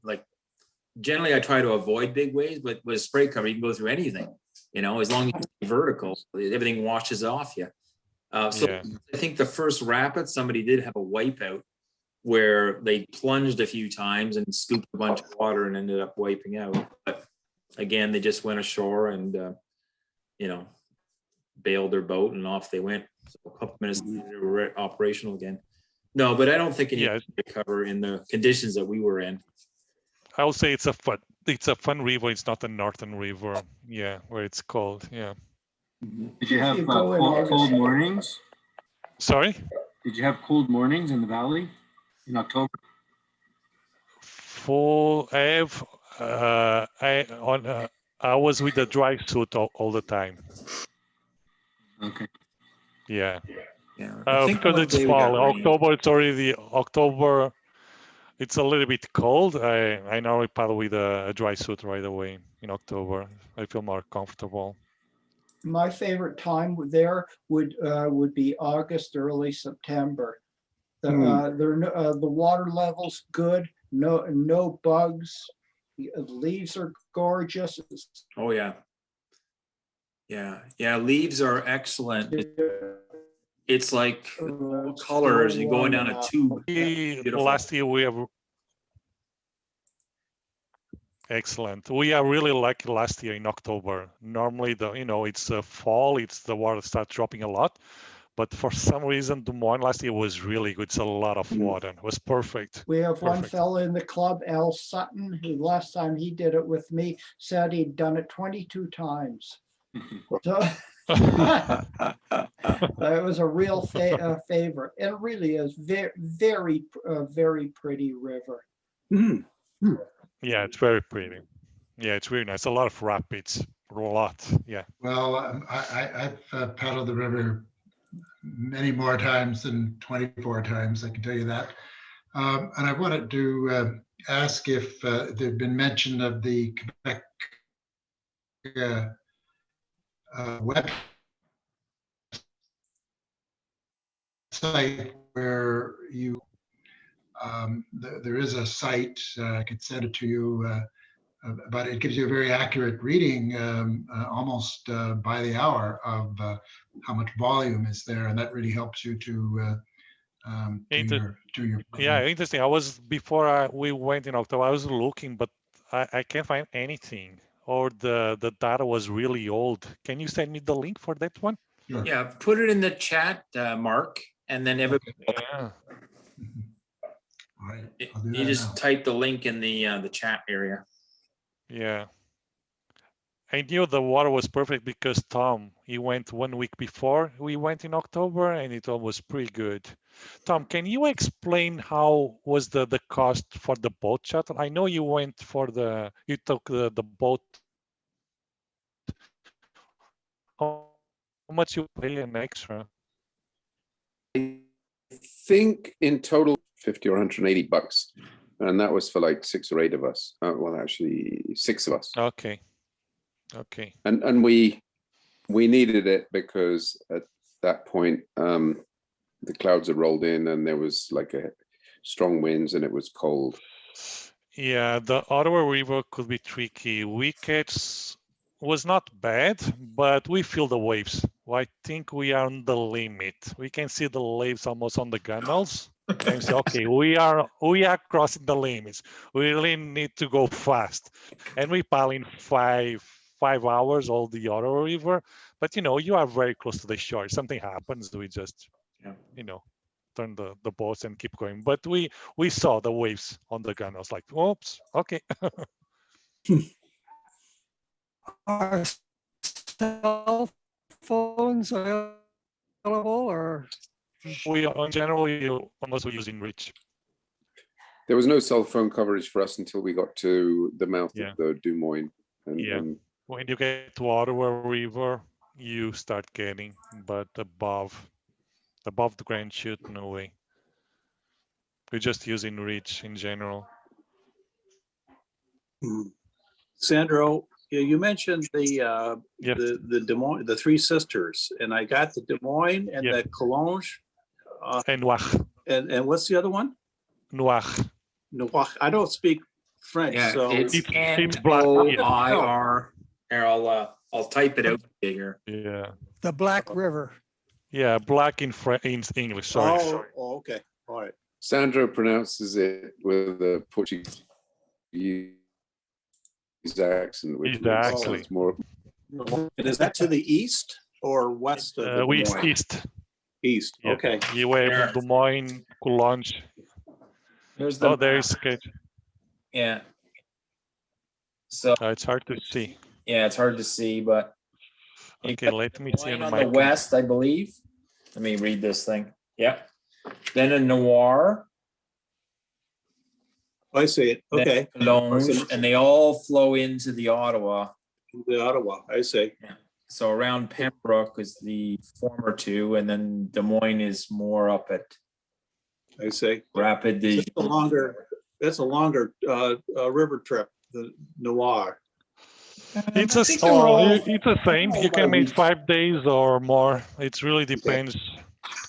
Speaker 2: generally I try to avoid big waves, but with a spray cover, you can go through anything, as long as you're vertical, everything washes off you. I think the first rapid, somebody did have a wipeout where they plunged a few times and scooped a bunch of water and ended up wiping out. But again, they just went ashore and, bailed their boat and off they went. So a couple minutes later, they were operational again. No, but I don't think it needs to cover in the conditions that we were in.
Speaker 1: I would say it's a fun river. It's not a northern river. Yeah, where it's cold. Yeah.
Speaker 4: Did you have cold mornings?
Speaker 1: Sorry?
Speaker 4: Did you have cold mornings in the valley in October?
Speaker 1: I was with a dry suit all the time.
Speaker 4: Okay.
Speaker 1: Yeah.
Speaker 2: Because
Speaker 1: it's fall. October, October. It's a little bit cold. I normally paddle with a dry suit right away in October. I feel more comfortable.
Speaker 3: My favorite time there would be August, early September. The water level's good. No bugs. The leaves are gorgeous.
Speaker 2: Oh yeah. Yeah. Leaves are excellent. It's like colors. You're going down a tube.
Speaker 1: Last year we have excellent. We are really lucky last year in October. Normally, it's fall. The water starts dropping a lot, but for some reason, Dumoine last year was really good. It's a lot of water. It was perfect.
Speaker 3: We have one fellow in the club, Al Sutton, who last time he did it with me said he'd done it 22 times. So it was a real favorite. It really is very, very pretty river.
Speaker 1: Yeah, it's very pretty. Yeah, it's really nice. A lot of rapids, a lot. Yeah.
Speaker 7: Well, I've paddled the river many more times than 24 times, I can tell you that. And I wanted to ask if there'd been mention of the Quebec website where you there is a site, I could send it to you, but it gives you a very accurate reading almost by the hour of how much volume is there, and that really helps you to do your
Speaker 1: yeah, interesting. Before we went in October, I was looking, but I can't find anything or the data was really old. Can you send me the link for that one?
Speaker 7: Sure.
Speaker 2: Yeah, put it in the chat, Mark, and then everybody,
Speaker 1: Yeah.
Speaker 7: Mhm. All right, I'll do
Speaker 2: you
Speaker 7: that
Speaker 2: just
Speaker 7: now.
Speaker 2: type the link in the chat area.
Speaker 1: Yeah. I knew the water was perfect because Tom, he went 1 week before we went in October, and it was pretty good. Tom, can you explain how was the cost for the boat shuttle? I know you went for you took the boat. How much you pay an extra?
Speaker 6: I think in total 50 or 180 bucks. And that was for like 6 or 8 of us. Well, actually 6 of us.
Speaker 1: Okay. Okay.
Speaker 6: And we needed it because at that point the clouds had rolled in and there was like a strong winds and it was cold.
Speaker 1: Yeah, the Ottawa River could be tricky. Wickets was not bad, but we feel the waves. I think we are on the limit. We can see the waves almost on the gunnels. And say, okay, we are crossing the limits. We really need to go fast. And we paddle in five hours all the Ottawa River. But you are very close to the shore. If something happens, we just turn the boats and keep going. But we saw the waves on the gun. I was like, oops, okay.
Speaker 8: Are cell phones available or?
Speaker 1: We in general almost using reach.
Speaker 6: There was no cell phone coverage for us until we got to the mouth
Speaker 1: Yeah.
Speaker 6: of the Dumoine.
Speaker 1: Yeah. When you get to Ottawa River, you start getting, but above the Grand Chute, no way. We're just using reach in general.
Speaker 5: Sandro, you mentioned the Dumoine, the Three Sisters, and I got the Dumoine and the Collonges.
Speaker 1: And Noir.
Speaker 5: And what's the other one?
Speaker 1: Noir.
Speaker 5: Noir. I don't speak French,
Speaker 2: Yeah,
Speaker 5: so
Speaker 2: it's
Speaker 1: black.
Speaker 2: NOIR. Here, I'll type it out here.
Speaker 1: Yeah.
Speaker 8: The Black River.
Speaker 1: Yeah, black in English. Sorry.
Speaker 5: Oh, okay. All right.
Speaker 6: Sandro pronounces it with a Portuguese accent, which
Speaker 1: Exactly.
Speaker 6: sounds more.
Speaker 5: And is that to the east or west of the Dumoine?
Speaker 1: East.
Speaker 5: East.
Speaker 1: Yeah.
Speaker 5: Okay.
Speaker 1: You have Des Moines, Collonges.
Speaker 2: Here's the
Speaker 1: There is sketch.
Speaker 2: Yeah. So
Speaker 1: It's hard to see.
Speaker 2: yeah, it's hard to see, but
Speaker 1: okay, let me see
Speaker 2: on the west, I believe. Let me read this thing. Yep. Then a Noir.
Speaker 5: I see it. Okay.
Speaker 2: Collonges, and they all flow into the Ottawa.
Speaker 5: The Ottawa. I see.
Speaker 2: Yeah. So around Pembroke is the former two, and then Des Moines is more up at.
Speaker 5: I see.
Speaker 2: Rapid.
Speaker 5: That's a longer river trip. The Noir.
Speaker 1: It's the same. You can make 5 days or more. It really depends.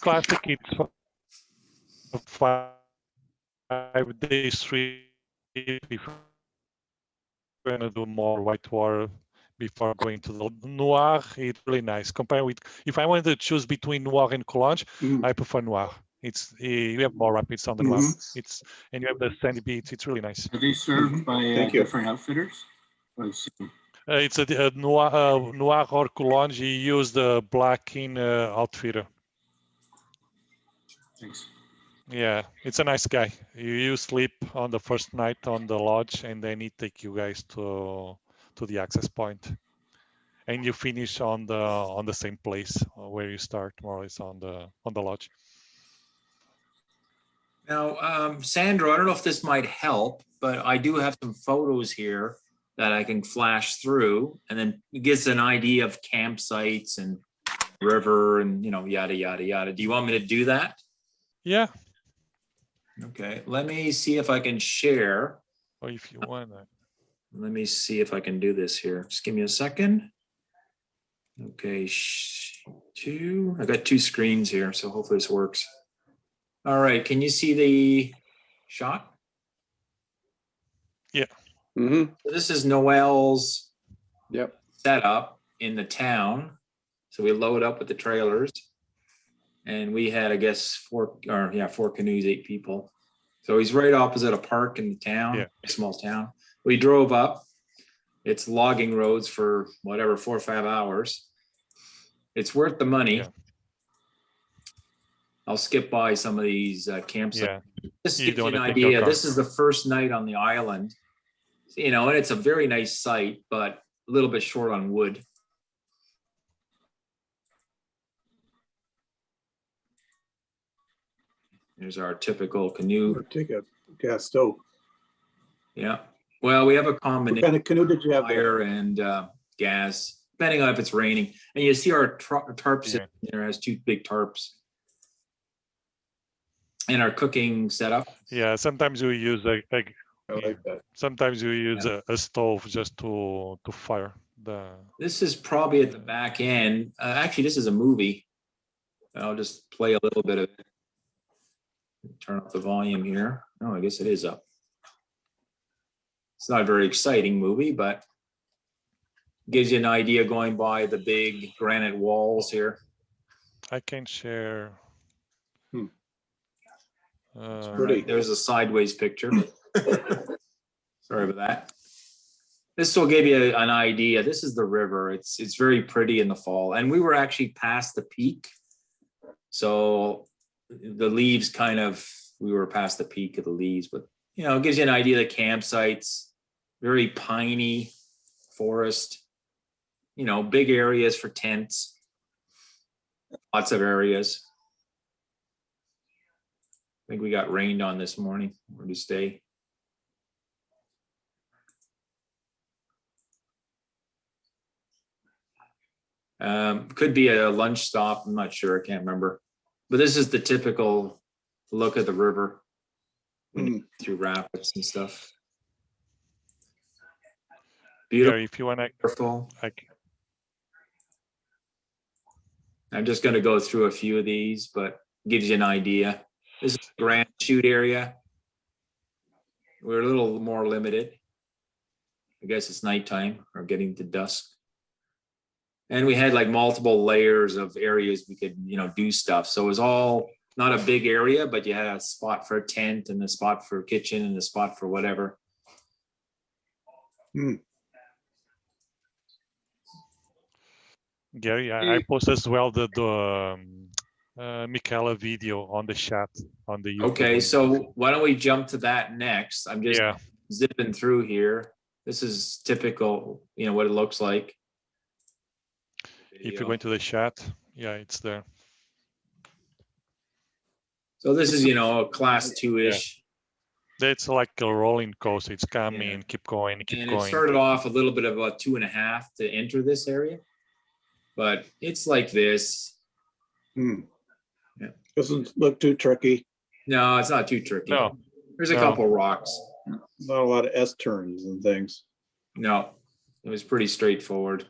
Speaker 1: Classic, it's 5 days, 3 if you're gonna do more whitewater before going to the Noir. It's really nice. Compared with, if I wanted to choose between Noir and Collonges, I prefer Noir. It's you have more rapids on the Noir. And you have the sandy beach. It's really nice.
Speaker 4: Are they served by different outfitters?
Speaker 1: It's a Noir or Collonges. You use the Black in outfitter.
Speaker 4: Thanks.
Speaker 1: Yeah, it's a nice guy. You sleep on the first night on the lodge, and then he take you guys to the access point, and you finish on the same place where you start, more or less on the lodge.
Speaker 2: Now, Sandro, I don't know if this might help, but I do have some photos here that I can flash through, and then it gives an idea of campsites and river and yada yada yada. Do you want me to do that?
Speaker 1: Yeah.
Speaker 2: Okay, let me see if I can share.
Speaker 1: Or if you want that.
Speaker 2: Let me see if I can do this here. Just give me a second. Okay, I got 2 screens here, so hopefully this works. All right, can you see the shot?
Speaker 1: Yeah.
Speaker 2: So this is Noel's
Speaker 6: Yep.
Speaker 2: setup in the town. So we load up with the trailers. And we had, I guess, 4 canoes, 8 people. So he's right opposite a park in the town, a small town. We drove up. It's logging roads for whatever, 4 or 5 hours. It's worth the money.
Speaker 1: Yeah.
Speaker 2: I'll skip by some of these campsites.
Speaker 1: Yeah.
Speaker 2: This
Speaker 1: You
Speaker 2: gives you
Speaker 1: don't
Speaker 2: an
Speaker 1: wanna take your
Speaker 2: idea.
Speaker 1: car.
Speaker 2: This is the first night on the island. You know, and it's a very nice site, but a little bit short on wood. There's our typical canoe.
Speaker 5: Take a gas stove.
Speaker 2: Yeah. Well, we have a
Speaker 5: What
Speaker 2: combination
Speaker 5: kind of canoe did you have there?
Speaker 2: fire and gas, depending on if it's raining. And you see our tarps
Speaker 1: Yeah.
Speaker 2: in there, has 2 big tarps. And our cooking setup.
Speaker 1: Yeah, sometimes we use
Speaker 5: I like that.
Speaker 1: sometimes we use a stove just to fire the.
Speaker 2: This is probably at the back end. Actually, this is a movie. I'll just play a little bit of it. Turn up the volume here. Oh, I guess it is up. It's not a very exciting movie, but gives you an idea going by the big granite walls here.
Speaker 1: I can share.
Speaker 5: Pretty.
Speaker 2: There's a sideways picture. Sorry about that. This will give you an idea. This is the river. It's very pretty in the fall. And we were actually past the peak. So the leaves we were past the peak of the leaves, but you know, it gives you an idea of the campsites, very piney forest, you know, big areas for tents, lots of areas. I think we got rained on this morning, where to stay. Could be a lunch stop. I'm not sure. I can't remember. But this is the typical look at the river through rapids and stuff. Beautiful.
Speaker 1: Yeah, if you want to.
Speaker 2: Beautiful. I'm just going to go through a few of these, but gives you an idea. This is the Grand Chute area. We're a little more limited. I guess it's nighttime or getting to dusk. And we had like multiple layers of areas we could, you know, do stuff. So it was all not a big area, but you had a spot for a tent and a spot for a kitchen and a spot for whatever.
Speaker 1: Gary, I posted as well the Michaela video on the chat on the YouTube.
Speaker 2: Okay, so why don't we jump to that next? I'm just zipping through here. This is typical, you know, what it looks like.
Speaker 1: If you go into the chat, yeah, it's there.
Speaker 2: So this is, you know, a class 2-ish.
Speaker 1: Yeah. It's like a rolling coaster. It's coming, keep going, keep
Speaker 2: and
Speaker 1: going.
Speaker 2: It started off a little bit of a 2.5 to enter this area, but it's like this.
Speaker 5: Yeah. Doesn't look too tricky.
Speaker 2: No, it's not too tricky.
Speaker 1: No.
Speaker 2: There's a couple rocks.
Speaker 5: Not a lot of S-turns and things.
Speaker 2: No, it was pretty straightforward.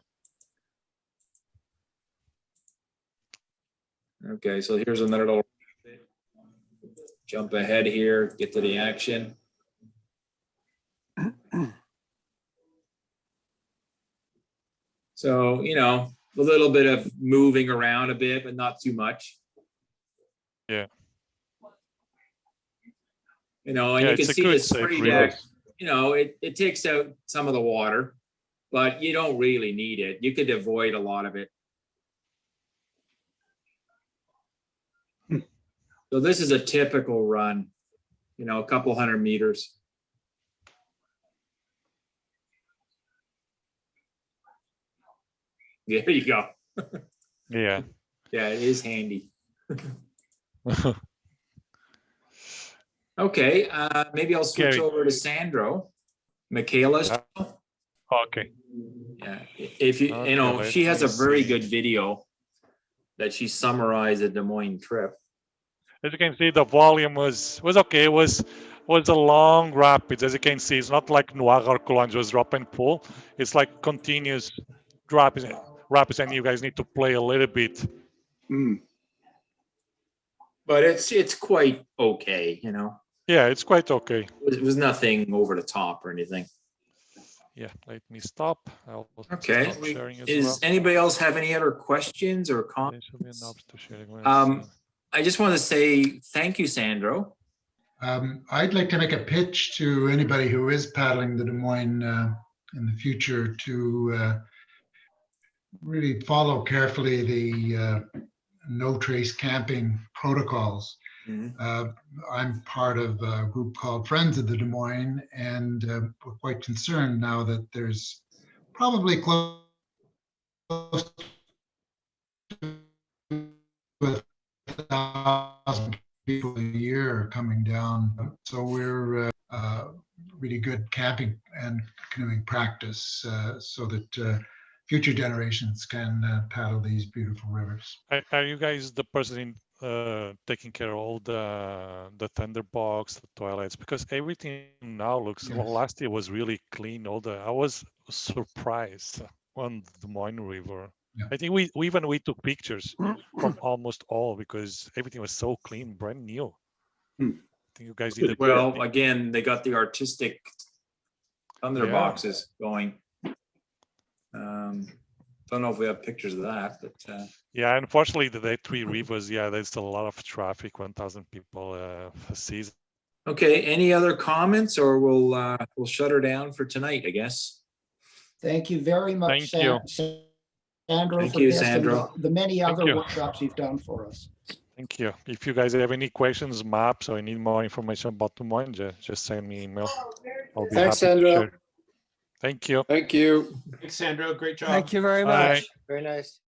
Speaker 2: Okay, so here's another little jump ahead here, get to the action. So, you know, a little bit of moving around a bit, but not too much.
Speaker 1: Yeah.
Speaker 2: You know, and you can see the spray deck, you know, it takes out some of the water, but you don't really need it. You could avoid a lot of it. So this is a typical run, you know, a couple 100 meters. There you go.
Speaker 1: Yeah.
Speaker 2: Yeah, it is handy. Okay, maybe I'll switch over to Sandro. Michaela's.
Speaker 1: Okay.
Speaker 2: Yeah, if you, you know, she has a very good video that she summarized the Dumoine trip.
Speaker 1: As you can see, the volume was okay. It was a long rapids. As you can see, it's not like Noir or Cologne was drop and pull. It's like continuous rapids, and you guys need to play a little bit.
Speaker 2: But it's quite okay, you know.
Speaker 1: Yeah, it's quite okay.
Speaker 2: It was nothing over the top or anything.
Speaker 1: Yeah, let me stop. I'll
Speaker 2: okay.
Speaker 1: Stop sharing as
Speaker 2: Is
Speaker 1: well.
Speaker 2: anybody else have any other questions or comments? I just want to say thank you, Sandro.
Speaker 7: I'd like to make a pitch to anybody who is paddling the Des Moines in the future to really follow carefully the no trace camping protocols. I'm part of a group called Friends of the Dumoine, and we're quite concerned now that there's probably close to 1,000 people a year coming down. So we're really good camping and canoeing practice so that future generations can paddle these beautiful rivers.
Speaker 1: Are you guys the person taking care of all the tinderbox, the toilets? Because everything now looks. Well,
Speaker 7: Yes.
Speaker 1: last year was really clean. I was surprised on the Des Moines River.
Speaker 7: Yeah.
Speaker 1: I think we took pictures from almost all because everything was so clean, brand new.
Speaker 6: Hmm.
Speaker 1: I think you guys did a good
Speaker 2: Well,
Speaker 1: job.
Speaker 2: again, they got the artistic thunder
Speaker 1: Yeah.
Speaker 2: boxes going. Don't know if we have pictures of that, but
Speaker 1: Yeah, unfortunately, the three rivers. Yeah, there's a lot of traffic. 1,000 people a season.
Speaker 2: okay. Any other comments, or we'll shut her down for tonight, I guess.
Speaker 3: Thank you very much,
Speaker 1: Thank you.
Speaker 3: Sandro,
Speaker 2: Thank
Speaker 3: for
Speaker 2: you,
Speaker 3: this and
Speaker 2: Sandro.
Speaker 3: the many
Speaker 1: Thank
Speaker 3: other
Speaker 1: you.
Speaker 3: workshops you've done for us.
Speaker 1: Thank you. If you guys have any questions, maps, or you need more information about Des Moines, just send me an email. I'll be
Speaker 9: Thanks,
Speaker 1: happy to
Speaker 9: Sandro.
Speaker 1: share. Thank you.
Speaker 6: Thank you.
Speaker 4: Thanks, Sandro. Great job.
Speaker 8: Thank you very
Speaker 1: Bye.
Speaker 8: much.
Speaker 9: Very nice.